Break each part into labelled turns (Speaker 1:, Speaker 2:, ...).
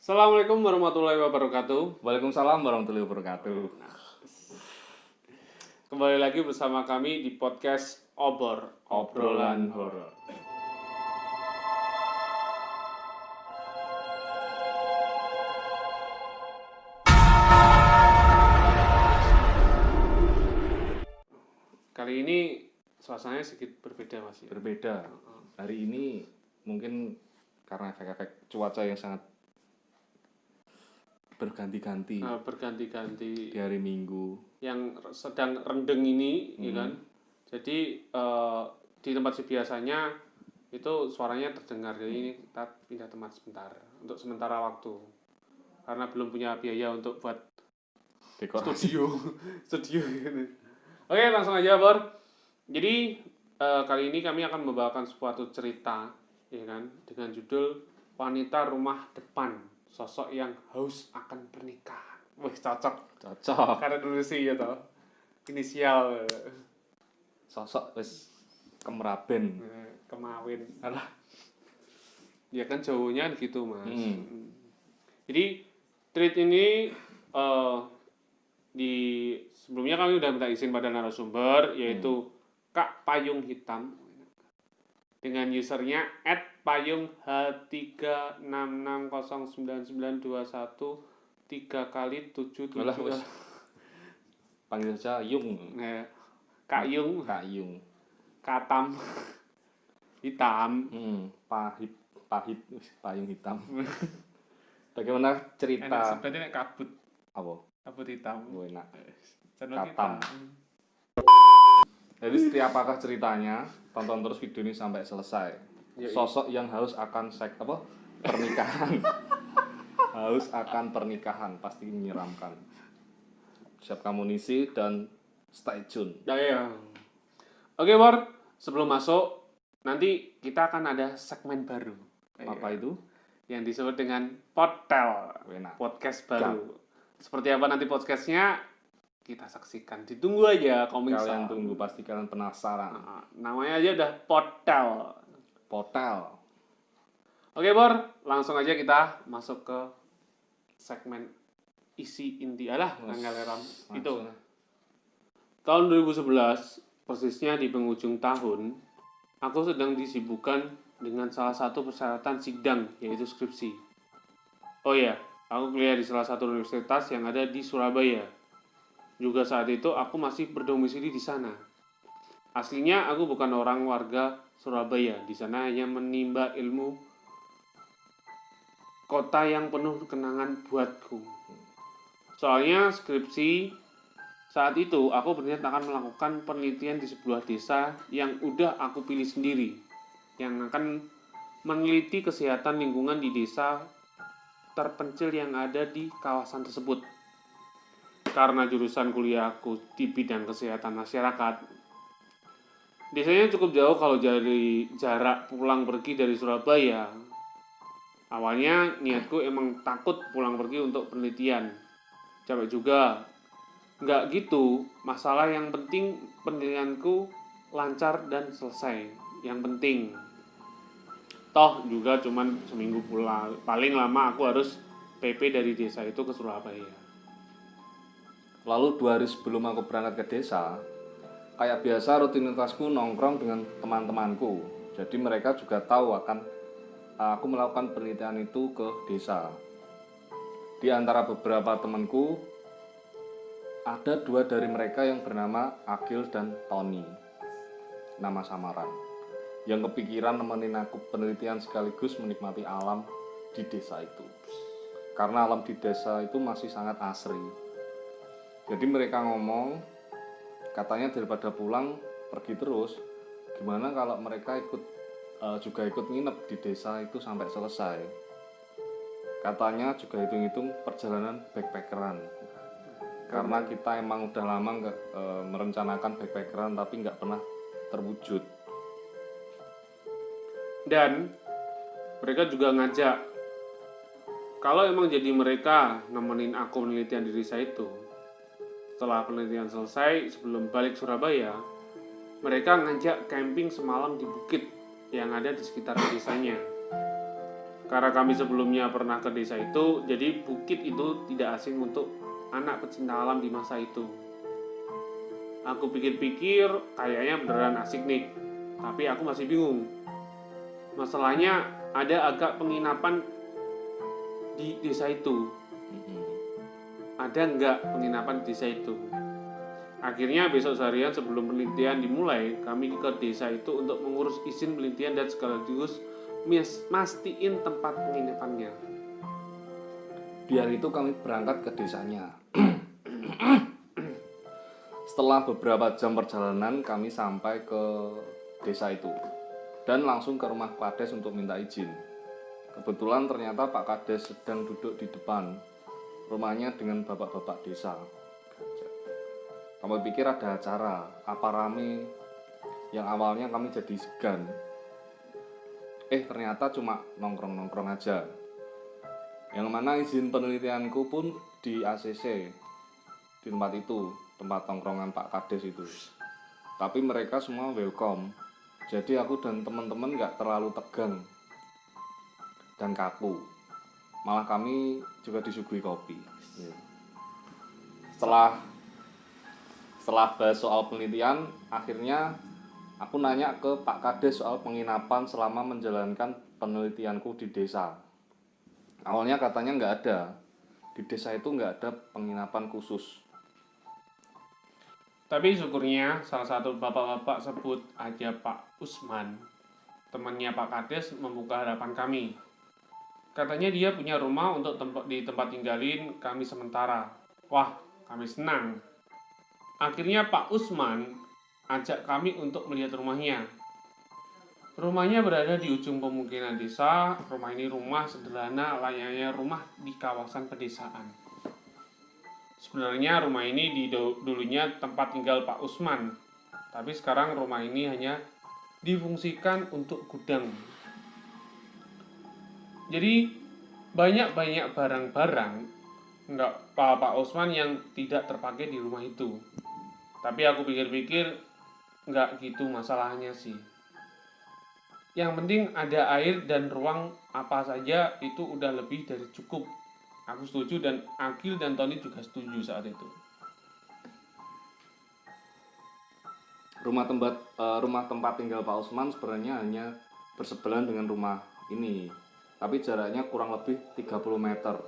Speaker 1: Assalamualaikum warahmatullahi wabarakatuh.
Speaker 2: Waalaikumsalam warahmatullahi wabarakatuh.
Speaker 1: Kembali lagi bersama kami di podcast Obrolan
Speaker 2: Horor.
Speaker 1: Kali ini suasananya sedikit berbeda, Mas.
Speaker 2: Berbeda. Hari ini mungkin karena efek-efek cuaca yang sangat berganti-ganti
Speaker 1: Berganti-ganti
Speaker 2: di hari Minggu.
Speaker 1: yang sedang rendeng ini, ya kan? Jadi di tempat biasanya itu suaranya terdengar. Jadi ini kita pindah tempat sebentar untuk sementara waktu. Karena belum punya biaya untuk buat
Speaker 2: Dekorasi.
Speaker 1: studio gitu. Oke, langsung aja, Bor. Jadi kali ini kami akan membawakan suatu cerita, ya kan, dengan judul Wanita Rumah Depan, sosok yang haus akan pernikahan. Wih, cocok. Karena dulu sih ya toh. Inisial
Speaker 2: Sosok wis kemeraben.
Speaker 1: kemawin.
Speaker 2: Alah.
Speaker 1: Ya kan Jawanya gitu, Mas. Jadi treat ini di sebelumnya kami udah minta izin pada narasumber, yaitu Kak Payung Hitam dengan usernya @payung h36609921 3x77.
Speaker 2: Alah, wis. Panggil saja Yung.
Speaker 1: Kak Yung, Katam Hitam.
Speaker 2: Pahit, payung hitam. Bagaimana cerita?
Speaker 1: Sebenarnya kabut hitam.
Speaker 2: Enak.
Speaker 1: Channel
Speaker 2: Katam.
Speaker 1: kita.
Speaker 2: Jadi apakah ceritanya? Tonton terus video ini sampai selesai. Sosok yang haus akan pernikahan. Haus akan pernikahan pasti menyeramkan. Siapkan amunisi dan stay tune.
Speaker 1: Ya. Oke, Bor. Sebelum masuk, nanti kita akan ada segmen baru.
Speaker 2: Apa itu?
Speaker 1: Yang disebut dengan Podtel.
Speaker 2: Enak.
Speaker 1: Podcast baru. Seperti apa nanti podcastnya? Kita saksikan. Ditunggu aja komik.
Speaker 2: Kalian tunggu, pasti kalian penasaran.
Speaker 1: Namanya aja udah Podtel. Oke, Bor. Langsung aja kita masuk ke segmen isi inti. Itu. Tahun 2011, persisnya di penghujung tahun, aku sedang disibukkan dengan salah satu persyaratan sidang, yaitu skripsi. Oh iya, aku kuliah di salah satu universitas yang ada di Surabaya. Juga saat itu aku masih berdomisili di sana. Aslinya aku bukan orang warga Surabaya. Di sana hanya menimba ilmu kota yang penuh kenangan buatku. Soalnya skripsi saat itu aku berniat akan melakukan penelitian di sebuah desa yang udah aku pilih sendiri, yang akan meneliti kesehatan lingkungan di desa terpencil yang ada di kawasan tersebut. Karena jurusan kuliahku di bidang kesehatan masyarakat, desanya cukup jauh kalau dari jarak pulang pergi dari Surabaya. Awalnya niatku emang takut pulang pergi untuk penelitian. Capek juga. Nggak gitu, masalah yang penting penelitianku lancar dan selesai. Yang penting. Toh juga cuman seminggu pulang. Paling lama aku harus PP dari desa itu ke Surabaya.
Speaker 2: Lalu 2 hari sebelum aku berangkat ke desa, kayak biasa rutinitasku nongkrong dengan teman-temanku. Jadi mereka juga tahu akan aku melakukan penelitian itu ke desa. Di antara beberapa temanku, ada 2 dari mereka yang bernama Agil dan Tony, nama samaran, yang kepikiran nemenin aku penelitian sekaligus menikmati alam di desa itu. Karena alam di desa itu masih sangat asri. Jadi mereka ngomong, katanya daripada pulang pergi terus, gimana kalau mereka juga ikut nginep di desa itu sampai selesai. Katanya juga hitung-hitung perjalanan backpackeran. Karena kita emang udah lama merencanakan backpackeran tapi nggak pernah terwujud. Dan mereka juga ngajak, kalau emang jadi mereka nemenin aku penelitian di desa itu, setelah penelitian selesai sebelum balik Surabaya, mereka ngajak camping semalam di bukit yang ada di sekitar desanya.
Speaker 1: Karena kami sebelumnya pernah ke desa itu, jadi bukit itu tidak asing untuk anak pecinta alam di masa itu. Aku pikir-pikir kayaknya beneran asik nih, tapi aku masih bingung. Masalahnya ada agak penginapan di desa itu. Ada nggak penginapan di desa itu? Akhirnya besok seharian sebelum penelitian dimulai, kami ke desa itu untuk mengurus izin penelitian dan sekaligus mastiin tempat penginapannya.
Speaker 2: Di hari itu kami berangkat ke desanya. Setelah beberapa jam perjalanan, kami sampai ke desa itu dan langsung ke rumah Kades untuk minta izin. Kebetulan ternyata Pak Kades sedang duduk di depan rumahnya dengan bapak-bapak desa. Kami pikir ada acara, apa rame, yang awalnya kami jadi segan. Ternyata cuma nongkrong-nongkrong aja. Yang mana izin penelitianku pun di ACC, di tempat itu, tempat tongkrongan Pak Kades itu. Tapi mereka semua welcome. Jadi aku dan teman-teman gak terlalu tegang dan kaku. Malah kami juga disuguhi kopi. Setelah bahas soal penelitian, akhirnya aku nanya ke Pak Kades soal penginapan selama menjalankan penelitianku di desa. Awalnya katanya nggak ada. Di desa itu nggak ada penginapan khusus.
Speaker 1: Tapi syukurnya salah satu bapak-bapak, sebut aja Pak Usman, temannya Pak Kades, membuka harapan kami. Katanya dia punya rumah untuk di tempat tinggalin kami sementara. Wah, kami senang. Akhirnya Pak Usman ajak kami untuk melihat rumahnya. Rumahnya berada di ujung pemukiman desa. Rumah ini rumah sederhana layaknya rumah di kawasan pedesaan. Sebenarnya rumah ini dulunya tempat tinggal Pak Usman, tapi sekarang rumah ini hanya difungsikan untuk gudang. Jadi banyak barang-barang Pak Usman yang tidak terpakai di rumah itu. Tapi aku pikir-pikir nggak gitu masalahnya sih. Yang penting ada air dan ruang apa saja itu udah lebih dari cukup. Aku setuju dan Agil dan Tony juga setuju saat itu.
Speaker 2: Rumah tempat tinggal Pak Usman sebenarnya hanya bersebelahan dengan rumah ini, tapi jaraknya kurang lebih 30 meter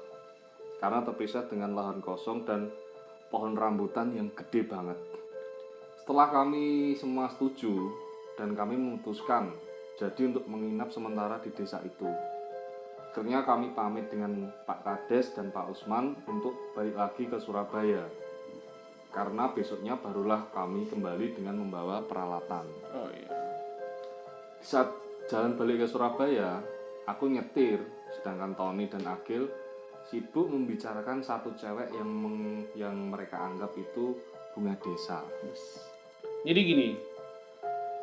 Speaker 2: karena terpisah dengan lahan kosong dan pohon rambutan yang gede banget. Setelah kami semua setuju dan kami memutuskan jadi untuk menginap sementara di desa itu. Akhirnya kami pamit dengan Pak Kades dan Pak Usman untuk balik lagi ke Surabaya. Karena besoknya barulah kami kembali dengan membawa peralatan.
Speaker 1: Oh iya.
Speaker 2: Saat jalan balik ke Surabaya, aku nyetir, sedangkan Tony dan Agil sibuk membicarakan satu cewek yang mereka anggap itu bunga desa.
Speaker 1: Jadi gini,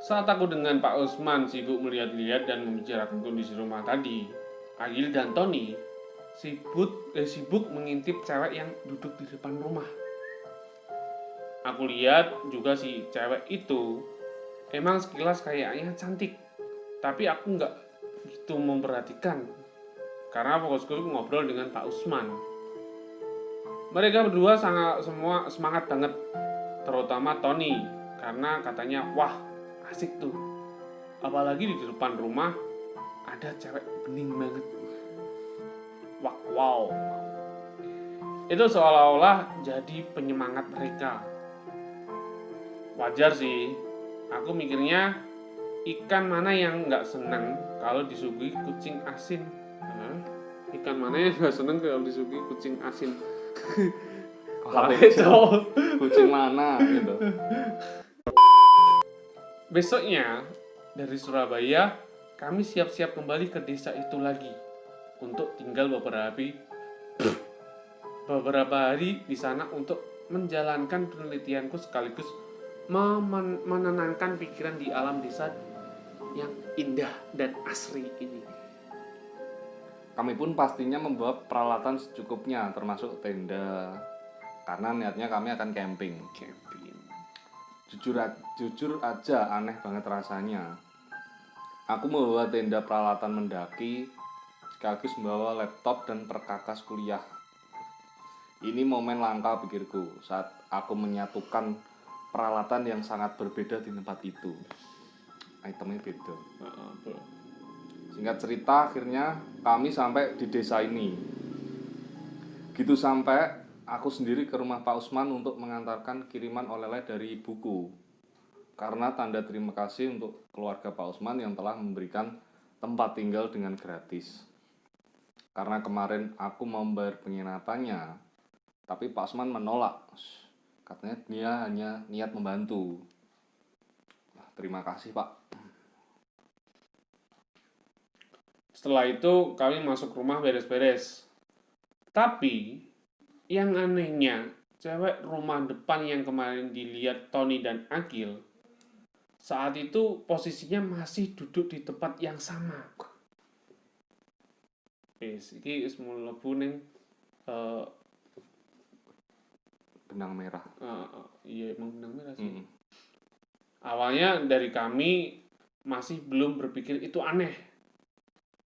Speaker 1: saat aku dengan Pak Usman sibuk melihat-lihat dan membicarakan kondisi rumah tadi, Agil dan Tony sibuk mengintip cewek yang duduk di depan rumah. Aku lihat juga si cewek itu emang sekilas kayaknya cantik, tapi aku nggak gitu memperhatikan karena fokusku ngobrol dengan Pak Usman. Mereka berdua semua semangat banget, terutama Tony karena katanya wah asik tuh, apalagi di depan rumah ada cewek bening banget. Wow. Itu seolah-olah jadi penyemangat mereka. Wajar sih. Aku mikirnya ikan mana yang nggak seneng kalau disuguhi kucing asin? Ikan mana yang nggak seneng kalau disuguhi kucing asin?
Speaker 2: Kucing mana gitu.
Speaker 1: Besoknya dari Surabaya kami siap-siap kembali ke desa itu lagi untuk tinggal beberapa hari di sana untuk menjalankan penelitianku sekaligus menenangkan pikiran di alam desa yang indah dan asri ini.
Speaker 2: Kami pun pastinya membawa peralatan secukupnya, termasuk tenda, karena niatnya kami akan camping. Jujur aja aneh banget rasanya. Aku membawa tenda peralatan mendaki, sekaligus membawa laptop dan perkakas kuliah. Ini momen langka pikirku saat aku menyatukan peralatan yang sangat berbeda di tempat itu. Itemnya beda. Singkat cerita, akhirnya kami sampai di desa ini. Gitu sampai, aku sendiri ke rumah Pak Usman untuk mengantarkan kiriman oleh-oleh dari ibuku. Karena tanda terima kasih untuk keluarga Pak Usman yang telah memberikan tempat tinggal dengan gratis. Karena kemarin aku mau membayar penginapannya, tapi Pak Usman menolak. Katanya dia hanya niat membantu. Terima kasih, Pak.
Speaker 1: Setelah itu kami masuk rumah beres-beres. Tapi yang anehnya, cewek rumah depan yang kemarin dilihat Tony dan Agil, saat itu posisinya masih duduk di tempat yang sama. Iki wis mlebu ning
Speaker 2: Benang merah.
Speaker 1: Iya emang benang merah sih. Awalnya dari kami masih belum berpikir itu aneh.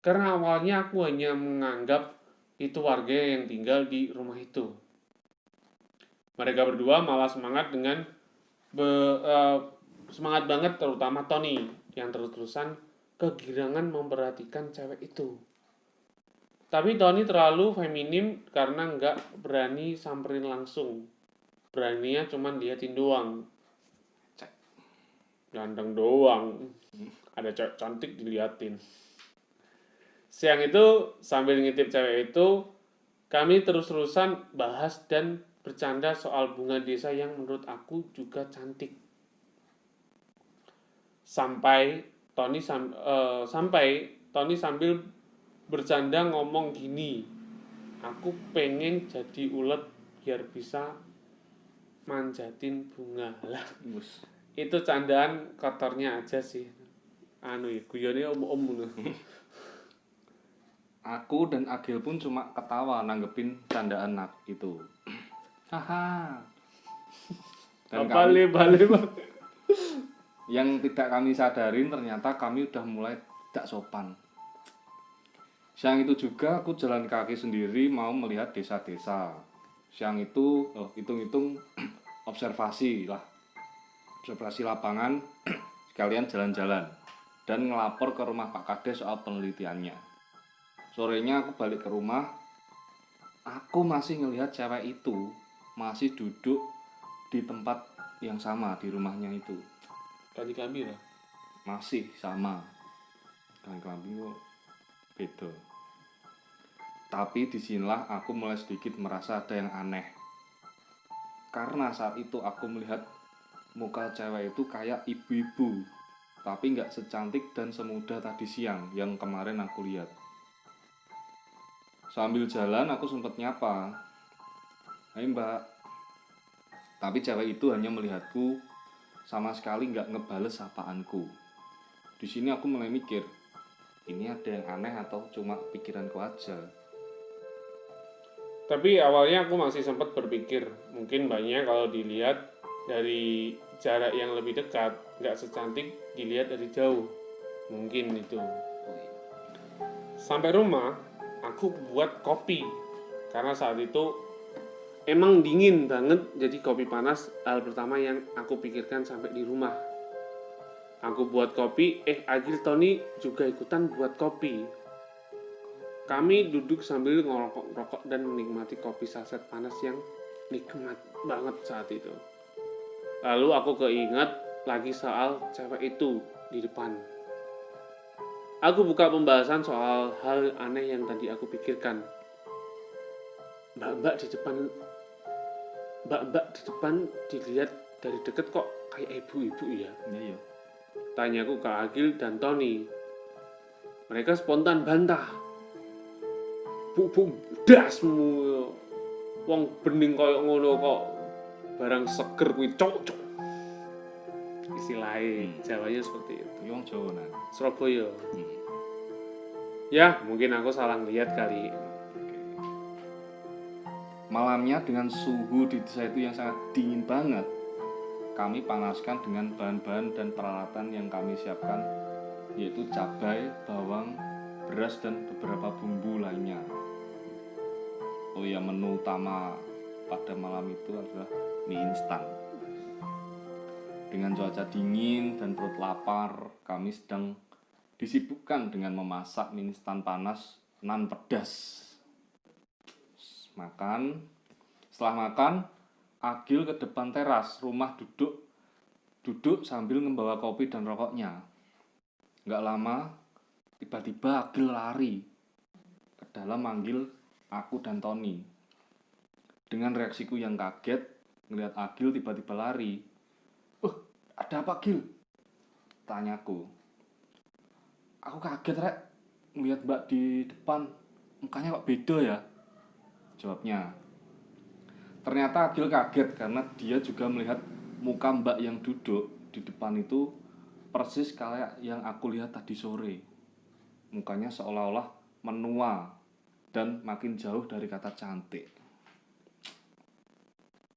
Speaker 1: Karena awalnya aku hanya menganggap itu warga yang tinggal di rumah itu. Mereka berdua malah semangat dengan semangat banget, terutama Tony yang terus-terusan kegirangan memperhatikan cewek itu. Tapi Tony terlalu feminim karena nggak berani samperin langsung. Beraninya cuman liatin doang. Ganteng doang. Ada cewek cantik diliatin. Siang itu sambil ngintip cewek itu, kami terus-terusan bahas dan bercanda soal bunga desa yang menurut aku juga cantik. Sampai Tony sambil bercanda ngomong gini, aku pengen jadi ulet biar bisa manjatin bunga lah. Itu candaan kotornya aja sih. Guyone om-om.
Speaker 2: Aku dan Agil pun cuma ketawa nanggepin candaan itu. Haha. Dan
Speaker 1: balik.
Speaker 2: Yang tidak kami sadarin ternyata kami udah mulai tidak sopan. Siang itu juga aku jalan kaki sendiri mau melihat desa-desa. Siang itu hitung-hitung observasi lapangan sekalian jalan-jalan dan ngelapor ke rumah Pak Kades soal penelitiannya. Sorenya aku balik ke rumah, aku masih ngelihat cewek itu masih duduk di tempat yang sama di rumahnya itu.
Speaker 1: Ganti kami lah.
Speaker 2: Masih sama. Ganti kami kok beda. Tapi disinilah aku mulai sedikit merasa ada yang aneh. Karena saat itu aku melihat muka cewek itu kayak ibu-ibu, tapi nggak secantik dan semudah tadi siang yang kemarin aku lihat. Sambil jalan aku sempat nyapa, "Hai Mbak." Tapi cewek itu hanya melihatku, sama sekali nggak ngebales sapaanku. Di sini aku mulai mikir, ini ada yang aneh atau cuma pikiranku aja.
Speaker 1: Tapi awalnya aku masih sempat berpikir, mungkin banyak kalau dilihat dari jarak yang lebih dekat, nggak secantik dilihat dari jauh. Mungkin itu. Sampai rumah, aku buat kopi. Karena saat itu emang dingin banget, jadi kopi panas hal pertama yang aku pikirkan sampai di rumah. Aku buat kopi, Agil Tony juga ikutan buat kopi. Kami duduk sambil ngerokok dan menikmati kopi saset panas yang nikmat banget saat itu. Lalu aku keinget lagi soal cewek itu di depan. Aku buka pembahasan soal hal aneh yang tadi aku pikirkan. Mbak-mbak di depan dilihat dari deket kok kayak ibu-ibu ya?
Speaker 2: Iya.
Speaker 1: Tanyaku ke Agil dan Tony. Mereka spontan bantah. Bu, dasmu. Wong bening koyo ngono kok barang seger kuwi cocok. Istilahnya Jawanya seperti itu.
Speaker 2: Wong Jawa nang.
Speaker 1: Surabaya. Ya, mungkin aku salah lihat kali.
Speaker 2: Malamnya dengan suhu di desa itu yang sangat dingin banget, kami panaskan dengan bahan-bahan dan peralatan yang kami siapkan, yaitu cabai, bawang, beras dan beberapa bumbu lainnya. Oh ya, menu utama pada malam itu adalah mie instan. Dengan cuaca dingin dan perut lapar, kami sedang disibukkan dengan memasak mie instan panas nan pedas. Setelah makan, Agil ke depan teras rumah duduk sambil membawa kopi dan rokoknya. Gak lama, tiba-tiba Agil lari ke dalam manggil aku dan Tony. Dengan reaksiku yang kaget, ngelihat Agil tiba-tiba lari. Ada apa, Gil? Tanyaku. Aku kaget, Rek. Ngelihat Mbak di depan, mukanya kok beda ya? Jawabnya. Ternyata Agil kaget karena dia juga melihat muka Mbak yang duduk di depan itu persis kayak yang aku lihat tadi sore. Mukanya seolah-olah menua dan makin jauh dari kata cantik.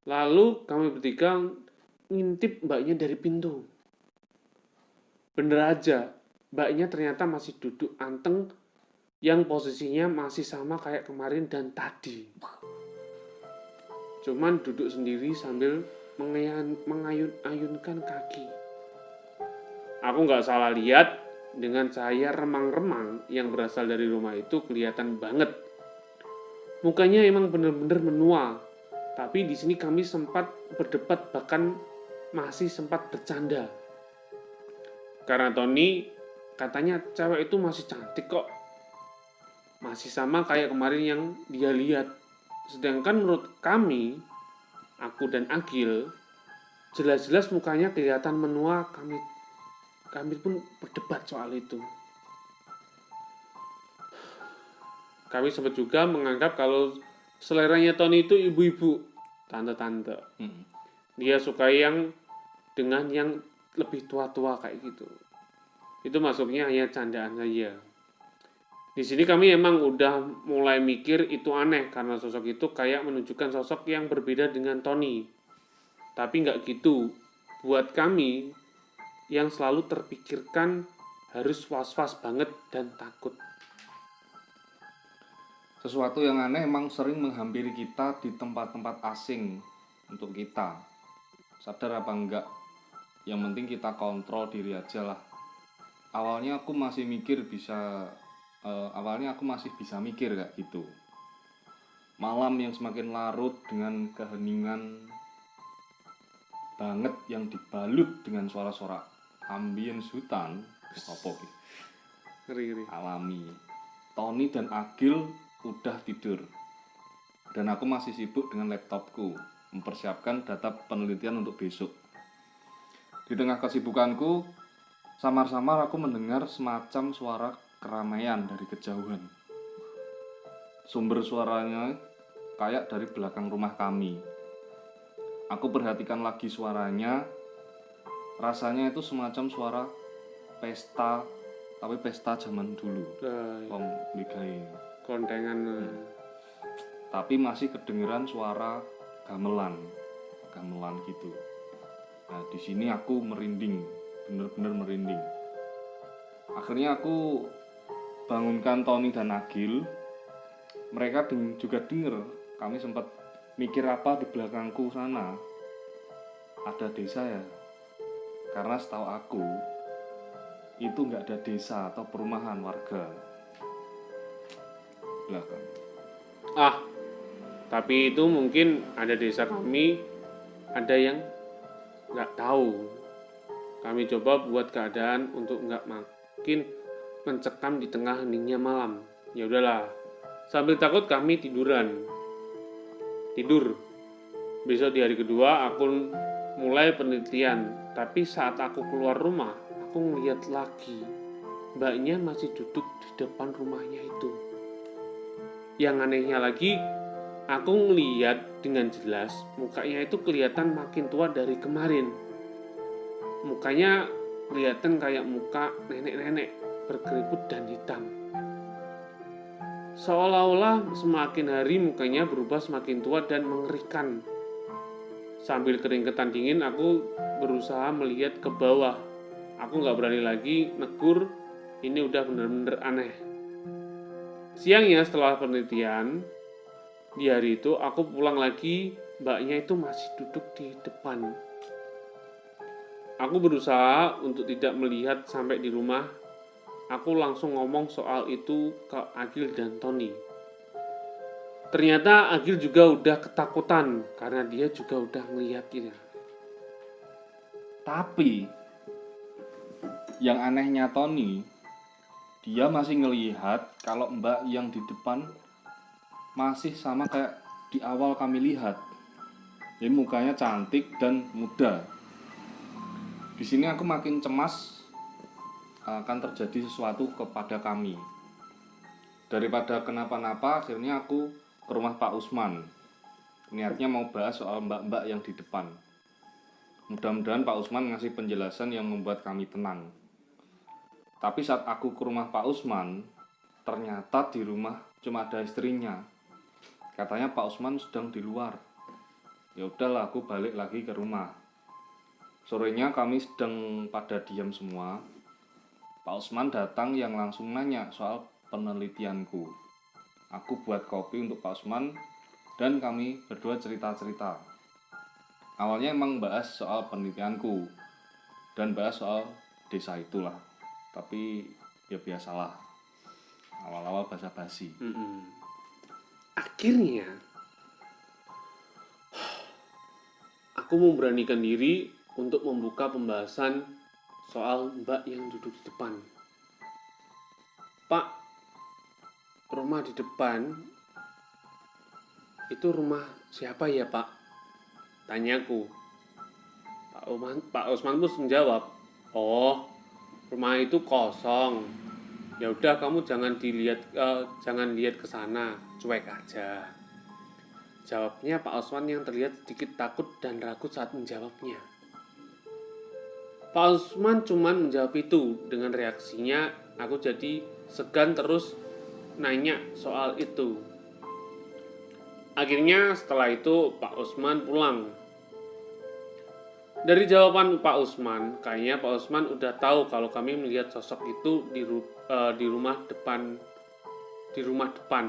Speaker 1: Lalu kami bertiga ngintip mbaknya dari pintu. Bener aja, mbaknya ternyata masih duduk anteng yang posisinya masih sama kayak kemarin dan tadi. Cuman duduk sendiri sambil mengayun-ayunkan kaki. Aku nggak salah lihat, dengan cahaya remang-remang yang berasal dari rumah itu kelihatan banget. Mukanya emang bener-bener menua. Tapi di sini kami sempat berdebat, bahkan masih sempat bercanda. Karena Tony katanya cewek itu masih cantik kok. Masih sama kayak kemarin yang dia lihat. Sedangkan menurut kami, aku dan Agil, jelas-jelas mukanya kelihatan menua. Kami pun berdebat soal itu. Kami sempat juga menganggap kalau seleranya Tony itu ibu-ibu, tante-tante. Dia suka yang dengan yang lebih tua-tua kayak gitu. Itu masuknya hanya candaan saja. Di sini kami emang udah mulai mikir itu aneh karena sosok itu kayak menunjukkan sosok yang berbeda dengan Tony. Tapi nggak gitu. Buat kami yang selalu terpikirkan harus was-was banget dan takut.
Speaker 2: Sesuatu yang aneh emang sering menghampiri kita di tempat-tempat asing untuk kita. Sadar apa enggak? Yang penting kita kontrol diri aja lah. Awalnya aku masih bisa mikir kayak gitu. Malam yang semakin larut dengan keheningan banget yang dibalut dengan suara-suara ambience hutan, apa gitu?
Speaker 1: Ngeri-ngeri.
Speaker 2: Alami. Tony dan Agil udah tidur. Dan aku masih sibuk dengan laptopku, mempersiapkan data penelitian untuk besok. Di tengah kesibukanku, samar-samar aku mendengar semacam suara keramaian dari kejauhan. Sumber suaranya kayak dari belakang rumah kami. Aku perhatikan lagi suaranya. Rasanya itu semacam suara pesta, tapi pesta zaman dulu. Wong bigae.
Speaker 1: Kontengan.
Speaker 2: Tapi masih kedengeran suara gamelan gitu. Nah, di sini aku merinding, bener-bener merinding. Akhirnya aku bangunkan Tony dan Agil. Mereka juga denger. Kami sempat mikir apa di belakangku sana. Ada desa ya? Karena setahu aku itu nggak ada desa atau perumahan warga belakang.
Speaker 1: Tapi itu mungkin ada desa kami, ada yang nggak tahu. Kami coba buat keadaan untuk nggak makin mencekam di tengah heningnya malam. Ya udahlah, sambil takut kami tidur. Besok di hari kedua aku mulai penelitian. Tapi saat aku keluar rumah, aku ngeliat lagi mbaknya masih duduk di depan rumahnya itu. Yang anehnya lagi, aku ngeliat dengan jelas mukanya itu kelihatan makin tua dari kemarin. Mukanya kelihatan kayak muka nenek-nenek berkeriput dan hitam. Seolah-olah semakin hari mukanya berubah semakin tua dan mengerikan. Sambil keringetan dingin, aku berusaha melihat ke bawah. Aku gak berani lagi negur, ini udah bener-bener aneh. Siangnya setelah penelitian, di hari itu aku pulang lagi, mbaknya itu masih duduk di depan. Aku berusaha untuk tidak melihat sampai di rumah. Aku langsung ngomong soal itu ke Agil dan Tony. Ternyata Agil juga udah ketakutan karena dia juga udah ngeliatnya.
Speaker 2: Tapi yang anehnya Tony, dia masih ngelihat kalau mbak yang di depan masih sama kayak di awal kami lihat. Jadi mukanya cantik dan muda. Di sini aku makin cemas akan terjadi sesuatu kepada kami. Daripada kenapa-napa, akhirnya aku ke rumah Pak Usman. Niatnya mau bahas soal mbak-mbak yang di depan. Mudah-mudahan Pak Usman ngasih penjelasan yang membuat kami tenang. Tapi saat aku ke rumah Pak Usman, ternyata di rumah cuma ada istrinya. Katanya Pak Usman sedang di luar. Ya udahlah, aku balik lagi ke rumah. Sorenya kami sedang pada diam semua. Pak Usman datang yang langsung nanya soal penelitianku. Aku buat kopi untuk Pak Usman dan kami berdua cerita-cerita. Awalnya emang bahas soal penelitianku dan bahas soal desa itulah. Tapi ya biasalah, awal-awal basa-basi.
Speaker 1: Akhirnya, aku memberanikan diri untuk membuka pembahasan soal mbak yang duduk di depan. Pak, rumah di depan itu rumah siapa ya, Pak? Tanyaku. Pak Usman pun menjawab, oh, rumah itu kosong. Ya udah, kamu jangan lihat ke sana, cuek aja. Jawabnya Pak Usman yang terlihat sedikit takut dan ragu saat menjawabnya. Pak Usman cuman menjawab itu. Dengan reaksinya, aku jadi segan terus nanya soal itu. Akhirnya setelah itu Pak Usman pulang. Dari jawaban Pak Usman, kayaknya Pak Usman udah tahu kalau kami melihat sosok itu di rumah depan.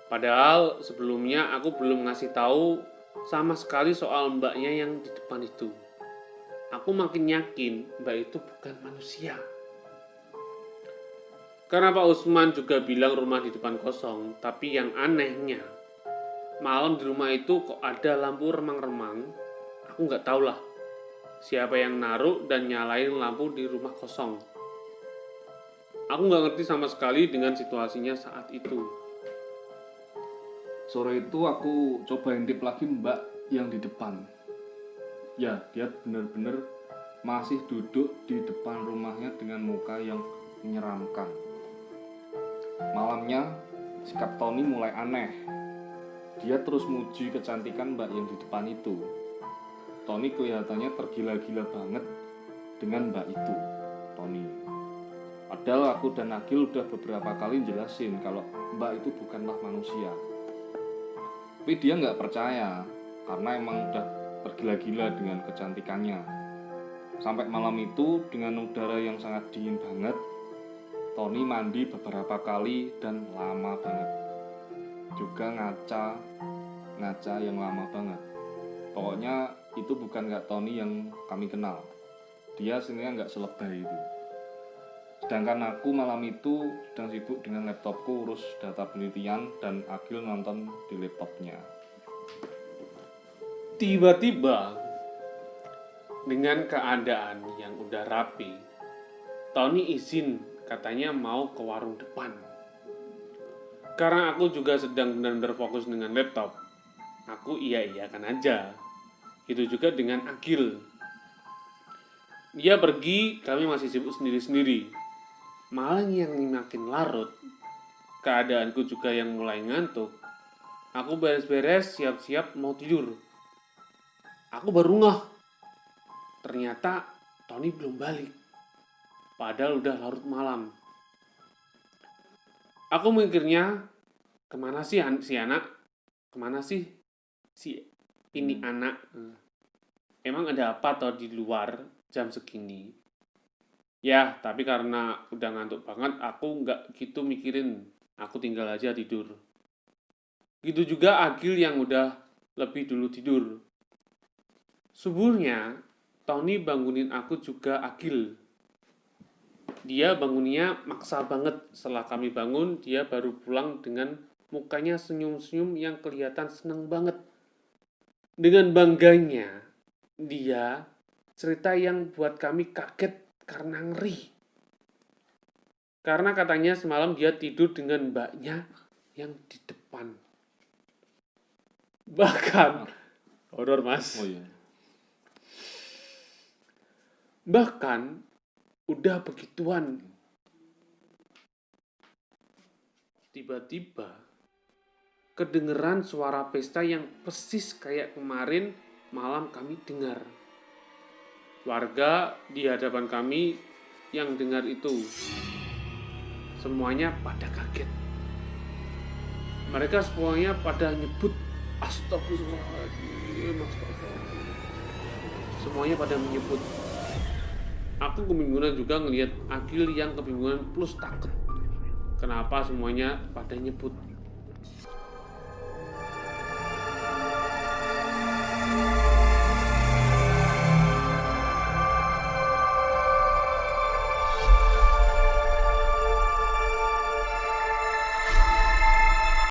Speaker 1: Padahal sebelumnya aku belum ngasih tahu sama sekali soal mbaknya yang di depan itu. Aku makin yakin mbak itu bukan manusia. Karena Pak Usman juga bilang rumah di depan kosong, tapi yang anehnya, malam di rumah itu kok ada lampu remang-remang. Aku nggak tahu lah siapa yang naruh dan nyalain lampu di rumah kosong. Aku nggak ngerti sama sekali dengan situasinya saat itu.
Speaker 2: Sore itu aku coba intip lagi mbak yang di depan. Ya, dia benar-benar masih duduk di depan rumahnya dengan muka yang menyeramkan. Malamnya, sikap Tony mulai aneh. Dia terus muji kecantikan mbak yang di depan itu. Tony kelihatannya tergila-gila banget dengan mbak itu, Tony. Padahal aku dan Agil udah beberapa kali jelasin kalau mbak itu bukanlah manusia. Tapi dia nggak percaya karena emang udah tergila-gila dengan kecantikannya. Sampai malam itu dengan udara yang sangat dingin banget, Tony mandi beberapa kali dan lama banget. Juga ngaca yang lama banget. Pokoknya itu bukan Kak Tony yang kami kenal. Dia sebenarnya nggak selebay itu. Sedangkan aku malam itu sedang sibuk dengan laptopku urus data penelitian dan Agil nonton di laptopnya.
Speaker 1: Tiba-tiba, dengan keadaan yang udah rapi, Tony izin katanya mau ke warung depan. Karena aku juga sedang benar-benar fokus dengan laptop, aku iya-iyakan aja. Itu juga dengan Agil. Dia pergi, kami masih sibuk sendiri-sendiri. Malah yang makin larut, keadaanku juga yang mulai ngantuk. Aku beres-beres, siap-siap mau tidur. Aku baru ngeh, ternyata Tony belum balik. Padahal udah larut malam. Aku mikirnya, kemana sih si anak? Kemana sih si ini anak? Emang ada apa toh di luar jam segini? Ya, tapi karena udah ngantuk banget, aku nggak gitu mikirin. Aku tinggal aja tidur. Gitu juga Agil yang udah lebih dulu tidur. Subuhnya, Tony bangunin aku juga Agil. Dia bangunnya maksa banget. Setelah kami bangun, dia baru pulang dengan mukanya senyum-senyum yang kelihatan seneng banget. Dengan bangganya, dia cerita yang buat kami kaget karena ngeri. Karena katanya semalam dia tidur dengan mbaknya yang di depan. Bahkan, horor mas.
Speaker 2: Oh iya.
Speaker 1: Bahkan, udah begituan. Tiba-tiba, kedengeran suara pesta yang persis kayak kemarin malam kami dengar. Warga di hadapan kami yang dengar itu, semuanya pada kaget. Mereka semuanya pada nyebut astagfirullahaladzim, astagfirullahaladzim. Semuanya pada menyebut. Aku kebingungan juga ngelihat Agil yang kebingungan plus takut. Kenapa semuanya pada nyebut?